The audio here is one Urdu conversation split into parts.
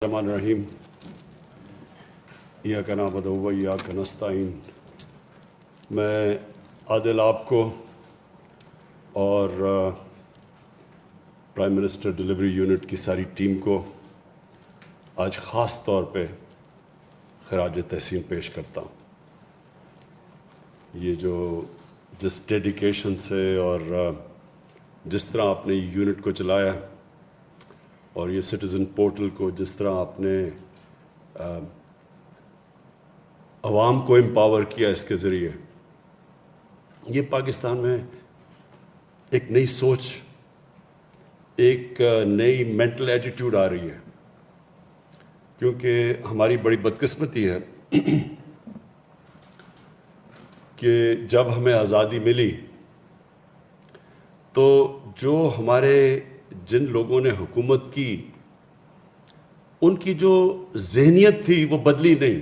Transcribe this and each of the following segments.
الرحمن الرحیم ایاک نعبد و ایاک نستعین۔ میں عادل آپ کو اور پرائم منسٹر ڈیلیوری یونٹ کی ساری ٹیم کو آج خاص طور پہ خراج تحسین پیش کرتا ہوں۔ یہ جو جس ڈیڈیکیشن سے اور جس طرح آپ نے یونٹ کو چلایا اور یہ سٹیزن پورٹل کو جس طرح آپ نے عوام کو امپاور کیا اس کے ذریعے، یہ پاکستان میں ایک نئی سوچ، ایک نئی مینٹل ایٹیٹیوڈ آ رہی ہے۔ کیونکہ ہماری بڑی بدقسمتی ہے کہ جب ہمیں آزادی ملی تو جو ہمارے جن لوگوں نے حکومت کی ان کی جو ذہنیت تھی وہ بدلی نہیں۔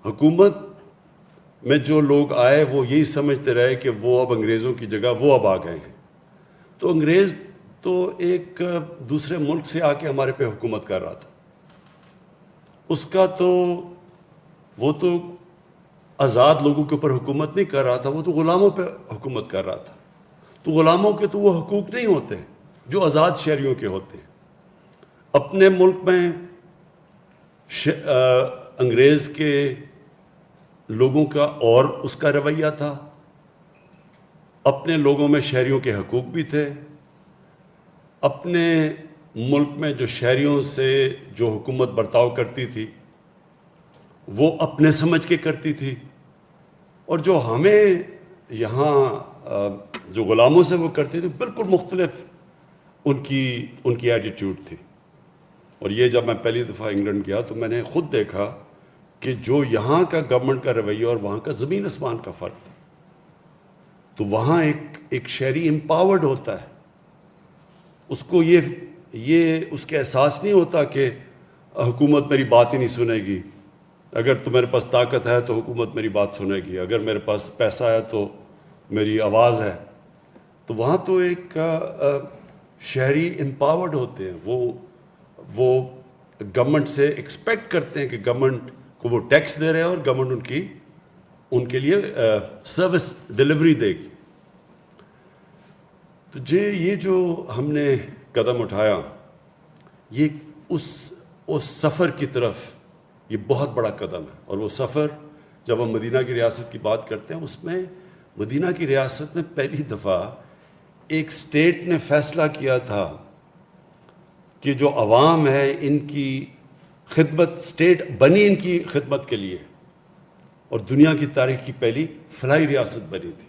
حکومت میں جو لوگ آئے وہ یہی سمجھتے رہے کہ وہ اب انگریزوں کی جگہ وہ اب آ گئے ہیں۔ تو انگریز تو ایک دوسرے ملک سے آ کے ہمارے پہ حکومت کر رہا تھا، اس کا تو وہ تو آزاد لوگوں کے اوپر حکومت نہیں کر رہا تھا، وہ تو غلاموں پہ حکومت کر رہا تھا۔ تو غلاموں کے تو وہ حقوق نہیں ہوتے جو آزاد شہریوں کے ہوتے ہیں۔ اپنے ملک میں انگریز کے لوگوں کا اور اس کا رویہ تھا، اپنے لوگوں میں شہریوں کے حقوق بھی تھے، اپنے ملک میں جو شہریوں سے جو حکومت برتاؤ کرتی تھی وہ اپنے سمجھ کے کرتی تھی، اور جو ہمیں یہاں جو غلاموں سے وہ کرتی تھی بالکل مختلف ان کی ایٹیٹیوڈ تھی۔ اور یہ جب میں پہلی دفعہ انگلینڈ گیا تو میں نے خود دیکھا کہ جو یہاں کا گورنمنٹ کا رویہ اور وہاں کا زمین آسمان کا فرق تھا۔ تو وہاں ایک شہری امپاورڈ ہوتا ہے، اس کو یہ اس کے احساس نہیں ہوتا کہ حکومت میری بات ہی نہیں سنے گی، اگر تو میرے پاس طاقت ہے تو حکومت میری بات سنے گی، اگر میرے پاس پیسہ ہے تو میری آواز ہے۔ تو وہاں تو ایک شہری امپاورڈ ہوتے ہیں، وہ گورنمنٹ سے ایکسپیکٹ کرتے ہیں کہ گورنمنٹ کو وہ ٹیکس دے رہے ہیں اور گورنمنٹ ان کے لیے سروس ڈیلیوری دے گی۔ تو یہ جو ہم نے قدم اٹھایا، یہ اس سفر کی طرف یہ بہت بڑا قدم ہے۔ اور وہ سفر جب ہم مدینہ کی ریاست کی بات کرتے ہیں، اس میں مدینہ کی ریاست میں پہلی دفعہ ایک اسٹیٹ نے فیصلہ کیا تھا کہ جو عوام ہے ان کی خدمت، اسٹیٹ بنی ان کی خدمت کے لیے، اور دنیا کی تاریخ کی پہلی فلاحی ریاست بنی تھی۔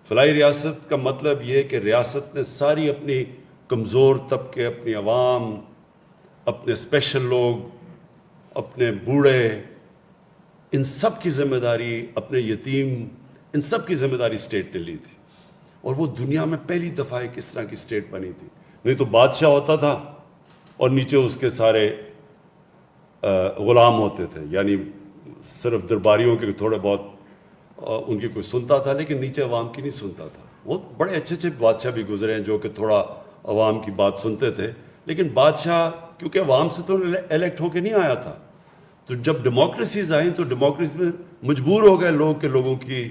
فلاحی ریاست کا مطلب یہ ہے کہ ریاست نے ساری اپنی کمزور طبقے، اپنی عوام، اپنے اسپیشل لوگ، اپنے بوڑھے، ان سب کی ذمہ داری، اپنے یتیم، ان سب کی ذمہ داری اسٹیٹ نے لی تھی۔ اور وہ دنیا میں پہلی دفعہ ایک اس طرح کی اسٹیٹ بنی تھی۔ نہیں تو بادشاہ ہوتا تھا اور نیچے اس کے سارے غلام ہوتے تھے، یعنی صرف درباریوں کے تھوڑے بہت ان کی کوئی سنتا تھا، لیکن نیچے عوام کی نہیں سنتا تھا۔ وہ بڑے اچھے اچھے بادشاہ بھی گزرے ہیں جو کہ تھوڑا عوام کی بات سنتے تھے، لیکن بادشاہ کیونکہ عوام سے تو الیکٹ ہو کے نہیں آیا تھا۔ تو جب ڈیموکریسیز آئیں تو ڈیموکریسی میں مجبور ہو گئے لوگ کہ لوگوں کی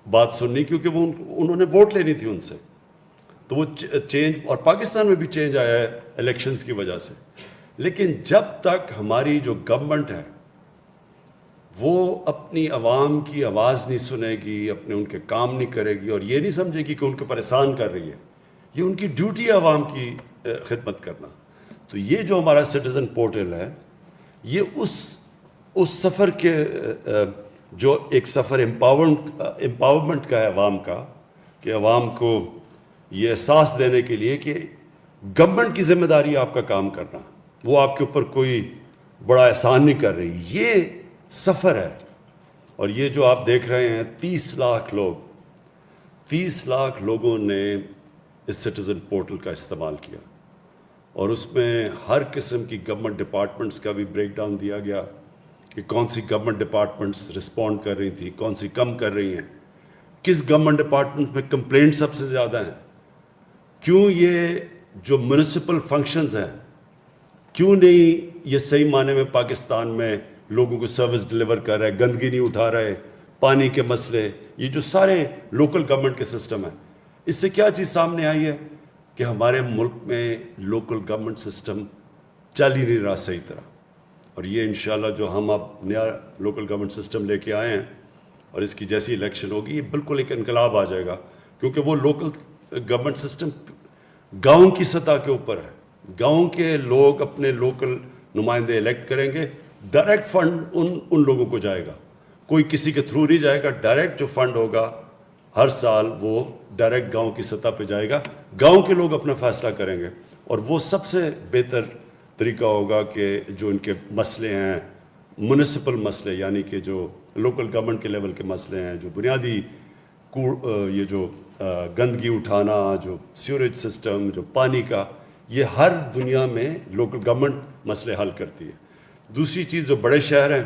بات سننی، کیونکہ انہوں نے ووٹ لینی تھی ان سے۔ تو وہ چینج، اور پاکستان میں بھی چینج آیا ہے الیکشنز کی وجہ سے۔ لیکن جب تک ہماری جو گورنمنٹ ہے وہ اپنی عوام کی آواز نہیں سنے گی، اپنے ان کے کام نہیں کرے گی، اور یہ نہیں سمجھے گی کہ ان کے پریشان کر رہی ہے، یہ ان کی ڈیوٹی ہے عوام کی خدمت کرنا۔ تو یہ جو ہمارا سٹیزن پورٹل ہے، یہ اس سفر کے جو ایک سفر امپاورمنٹ کا ہے عوام کا، کہ عوام کو یہ احساس دینے کے لیے کہ گورنمنٹ کی ذمہ داری ہے آپ کا کام کرنا، وہ آپ کے اوپر کوئی بڑا احسان نہیں کر رہی، یہ سفر ہے۔ اور یہ جو آپ دیکھ رہے ہیں 30 لاکھ لوگوں نے اس سٹیزن پورٹل کا استعمال کیا، اور اس میں ہر قسم کی گورنمنٹ ڈپارٹمنٹس کا بھی بریک ڈاؤن دیا گیا کہ کون سی گورنمنٹ ڈپارٹمنٹس رسپونڈ کر رہی تھیں، کون سی کم کر رہی ہیں، کس گورنمنٹ ڈپارٹمنٹ میں کمپلینٹ سب سے زیادہ ہیں، کیوں یہ جو میونسپل فنکشنز ہیں کیوں نہیں یہ صحیح معنی میں پاکستان میں لوگوں کو سروس ڈلیور کر رہا ہے, گندگی نہیں اٹھا رہے, پانی کے مسئلے, یہ جو سارے لوکل گورنمنٹ کے سسٹم ہیں, اس سے کیا چیز سامنے آئی ہے کہ ہمارے ملک میں لوکل گورنمنٹ سسٹم چل ہی نہیں رہا صحیح طرح. اور یہ انشاءاللہ جو ہم اب نیا لوکل گورنمنٹ سسٹم لے کے آئے ہیں اور اس کی جیسی الیکشن ہوگی, یہ بالکل ایک انقلاب آ جائے گا, کیونکہ وہ لوکل گورنمنٹ سسٹم گاؤں کی سطح کے اوپر ہے. گاؤں کے لوگ اپنے لوکل نمائندے الیکٹ کریں گے, ڈائریکٹ فنڈ ان لوگوں کو جائے گا, کوئی کسی کے تھرو نہیں جائے گا, ڈائریکٹ جو فنڈ ہوگا ہر سال وہ ڈائریکٹ گاؤں کی سطح پہ جائے گا, گاؤں کے لوگ اپنا فیصلہ کریں گے. اور وہ سب سے بہتر طریقہ ہوگا کہ جو ان کے مسئلے ہیں, میونسپل مسئلے, یعنی کہ جو لوکل گورنمنٹ کے لیول کے مسئلے ہیں, جو بنیادی یہ جو گندگی اٹھانا, جو سیوریج سسٹم, جو پانی کا, یہ ہر دنیا میں لوکل گورنمنٹ مسئلے حل کرتی ہے. دوسری چیز, جو بڑے شہر ہیں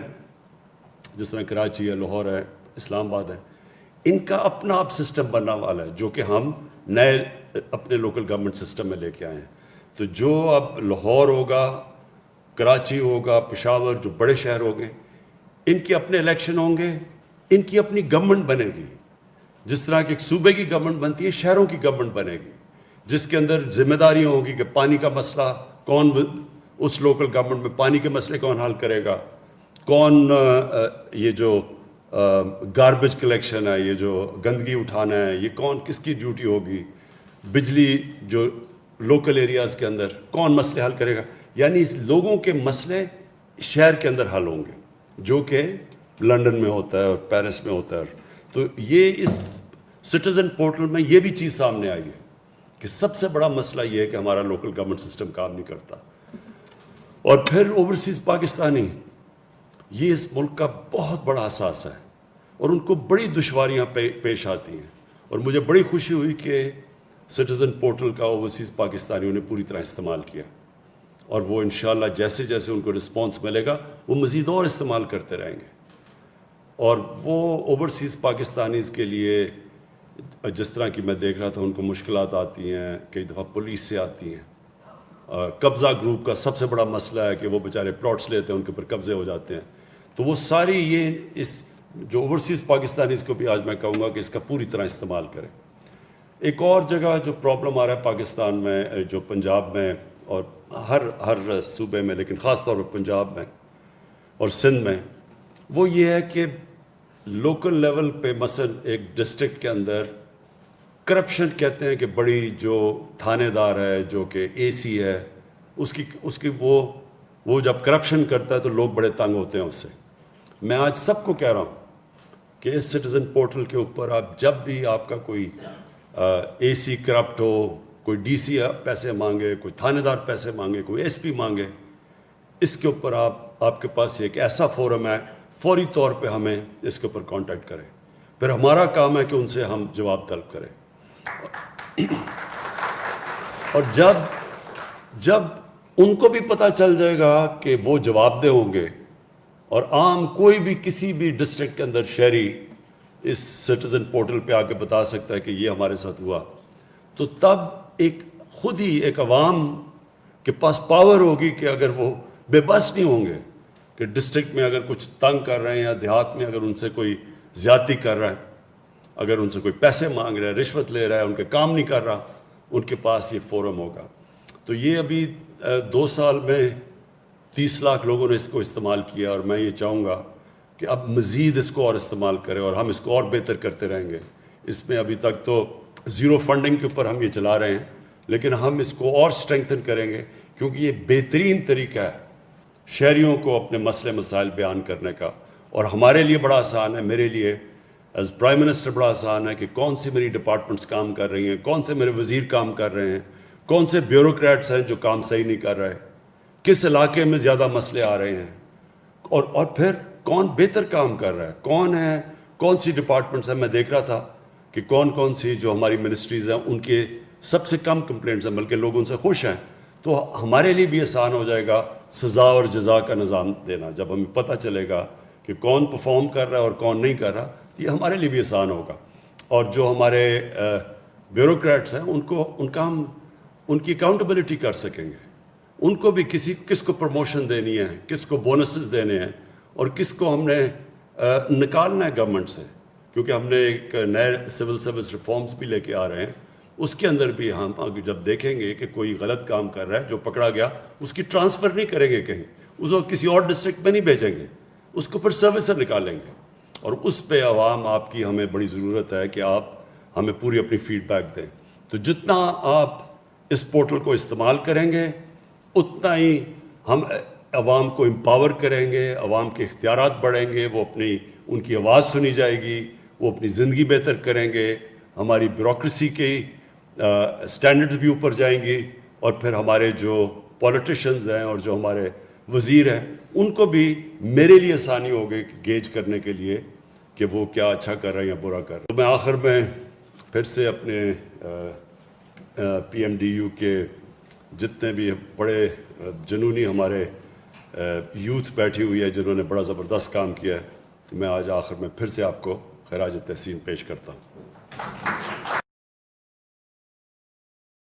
جس طرح کراچی ہے, لاہور ہے, اسلام آباد ہے, ان کا اپنا اب سسٹم بننا والا ہے, جو کہ ہم نئے اپنے لوکل گورنمنٹ سسٹم میں لے کے آئے ہیں. تو جو اب لاہور ہوگا, کراچی ہوگا, پشاور, جو بڑے شہر ہوں گے, ان کے اپنے الیکشن ہوں گے, ان کی اپنی گورنمنٹ بنے گی. جس طرح کہ ایک صوبے کی گورنمنٹ بنتی ہے, شہروں کی گورنمنٹ بنے گی, جس کے اندر ذمہ داریاں ہوں گی کہ پانی کا مسئلہ کون, اس لوکل گورنمنٹ میں پانی کے مسئلے کون حل کرے گا, کون یہ جو گاربیج کلیکشن ہے, یہ جو گندگی اٹھانا ہے, یہ کون کس کی ڈیوٹی ہوگی, بجلی جو لوکل ایریاز کے اندر کون مسئلے حل کرے گا. یعنی اس لوگوں کے مسئلے شہر کے اندر حل ہوں گے, جو کہ لندن میں ہوتا ہے اور پیرس میں ہوتا ہے. تو یہ اس سٹیزن پورٹل میں یہ بھی چیز سامنے آئی ہے کہ سب سے بڑا مسئلہ یہ ہے کہ ہمارا لوکل گورنمنٹ سسٹم کام نہیں کرتا. اور پھر اوورسیز پاکستانی, یہ اس ملک کا بہت بڑا اثاثہ ہے اور ان کو بڑی دشواریاں پیش آتی ہیں. اور مجھے بڑی خوشی ہوئی کہ سٹیزن پورٹل کا اوورسیز پاکستانیوں نے پوری طرح استعمال کیا, اور وہ انشاءاللہ جیسے جیسے ان کو رسپانس ملے گا وہ مزید اور استعمال کرتے رہیں گے. اور وہ اوورسیز پاکستانیز کے لیے جس طرح کی میں دیکھ رہا تھا, ان کو مشکلات آتی ہیں, کئی دفعہ پولیس سے آتی ہیں. قبضہ گروپ کا سب سے بڑا مسئلہ ہے کہ وہ بیچارے پلاٹس لیتے ہیں, ان کے اوپر قبضے ہو جاتے ہیں. تو وہ ساری یہ اس جو اوورسیز پاکستانیز کو بھی آج میں کہوں گا کہ اس کا پوری طرح استعمال کریں. ایک اور جگہ جو پرابلم آ رہا ہے پاکستان میں, جو پنجاب میں اور ہر صوبے میں, لیکن خاص طور پر پنجاب میں اور سندھ میں, وہ یہ ہے کہ لوکل لیول پہ مثلا ایک ڈسٹرکٹ کے اندر کرپشن کہتے ہیں کہ بڑی جو تھانے دار ہے, جو کہ اے سی ہے, اس کی وہ جب کرپشن کرتا ہے تو لوگ بڑے تنگ ہوتے ہیں اس سے. میں آج سب کو کہہ رہا ہوں کہ اس سٹیزن پورٹل کے اوپر آپ جب بھی آپ کا کوئی اے سی کرپٹ ہو, کوئی ڈی سی پیسے مانگے, کوئی تھانے دار پیسے مانگے, کوئی ایس پی مانگے, اس کے اوپر آپ کے پاس ایک ایسا فورم ہے, فوری طور پہ ہمیں اس کے اوپر کانٹیکٹ کریں. پھر ہمارا کام ہے کہ ان سے ہم جواب طلب کریں. اور جب ان کو بھی پتہ چل جائے گا کہ وہ جواب دہ ہوں گے, اور عام کوئی بھی کسی بھی ڈسٹرکٹ کے اندر شہری اس سٹیزن پورٹل پہ آ کے بتا سکتا ہے کہ یہ ہمارے ساتھ ہوا, تو تب خود ہی ایک عوام کے پاس پاور ہوگی کہ اگر وہ بے بس نہیں ہوں گے کہ ڈسٹرکٹ میں اگر کچھ تنگ کر رہے ہیں, یا دیہات میں اگر ان سے کوئی زیادتی کر رہا ہے, اگر ان سے کوئی پیسے مانگ رہا ہے, رشوت لے رہا ہے, ان کے کام نہیں کر رہا, ان کے پاس یہ فورم ہوگا. تو یہ ابھی 2 سال میں 30 لاکھ لوگوں نے اس کو استعمال کیا, اور میں یہ چاہوں گا کہ اب مزید اس کو اور استعمال کریں, اور ہم اس کو اور بہتر کرتے رہیں گے. اس میں ابھی تک تو زیرو فنڈنگ کے اوپر ہم یہ چلا رہے ہیں, لیکن ہم اس کو اور اسٹرینگتھن کریں گے, کیونکہ یہ بہترین طریقہ ہے شہریوں کو اپنے مسئلے مسائل بیان کرنے کا. اور ہمارے لیے بڑا آسان ہے, میرے لیے ایز پرائم منسٹر بڑا آسان ہے کہ کون سی میری ڈپارٹمنٹس کام کر رہی ہیں, کون سے میرے وزیر کام کر رہے ہیں, کون سے بیوروکریٹس ہیں جو کام صحیح نہیں کر رہے, کس علاقے میں زیادہ مسئلے آ رہے ہیں, اور پھر کون بہتر کام کر رہا ہے, کون سی ڈپارٹمنٹس ہیں. میں دیکھ رہا تھا کہ کون سی جو ہماری منسٹریز ہیں ان کے سب سے کم کمپلینٹس ہیں, بلکہ لوگ ان سے خوش ہیں. تو ہمارے لیے بھی آسان ہو جائے گا سزا اور جزا کا نظام دینا. جب ہمیں پتہ چلے گا کہ کون پرفارم کر رہا ہے اور کون نہیں کر رہا, یہ ہمارے لیے بھی آسان ہوگا. اور جو ہمارے بیوروکریٹس ہیں ان کی اکاؤنٹیبلٹی کر سکیں گے, ان کو بھی کس کو پروموشن دینی ہے, کس کو بونسز دینے ہیں, اور کس کو ہم نے نکالنا ہے گورنمنٹ سے, کیونکہ ہم نے ایک نئے سول سروس ریفارمز بھی لے کے آ رہے ہیں. اس کے اندر بھی ہم جب دیکھیں گے کہ کوئی غلط کام کر رہا ہے, جو پکڑا گیا اس کی ٹرانسفر نہیں کریں گے کہیں, اس کو کسی اور ڈسٹرکٹ میں نہیں بھیجیں گے, اس کو پھر سروس سے نکالیں گے. اور اس پہ عوام آپ کی ہمیں بڑی ضرورت ہے کہ آپ ہمیں پوری اپنی فیڈ بیک دیں. تو جتنا آپ اس پورٹل کو استعمال کریں گے اتنا ہی ہم عوام کو امپاور کریں گے, عوام کے اختیارات بڑھیں گے, وہ ان کی آواز سنی جائے گی, وہ اپنی زندگی بہتر کریں گے, ہماری بیوروکریسی کی اسٹینڈرڈز بھی اوپر جائیں گی, اور پھر ہمارے جو پولیٹیشنز ہیں اور جو ہمارے وزیر ہیں ان کو بھی میرے لیے آسانی ہوگی گیج کرنے کے لیے کہ وہ کیا اچھا کر رہے ہیں یا برا کر رہے ہیں. تو میں آخر میں پھر سے اپنے پی ایم ڈی یو کے جتنے بھی بڑے جنونی ہمارے یوتھ بیٹھی ہوئی ہے جنہوں نے بڑا زبردست کام کیا ہے, میں آج آخر میں پھر سے آپ کو خراج تحسین پیش کرتا ہوں.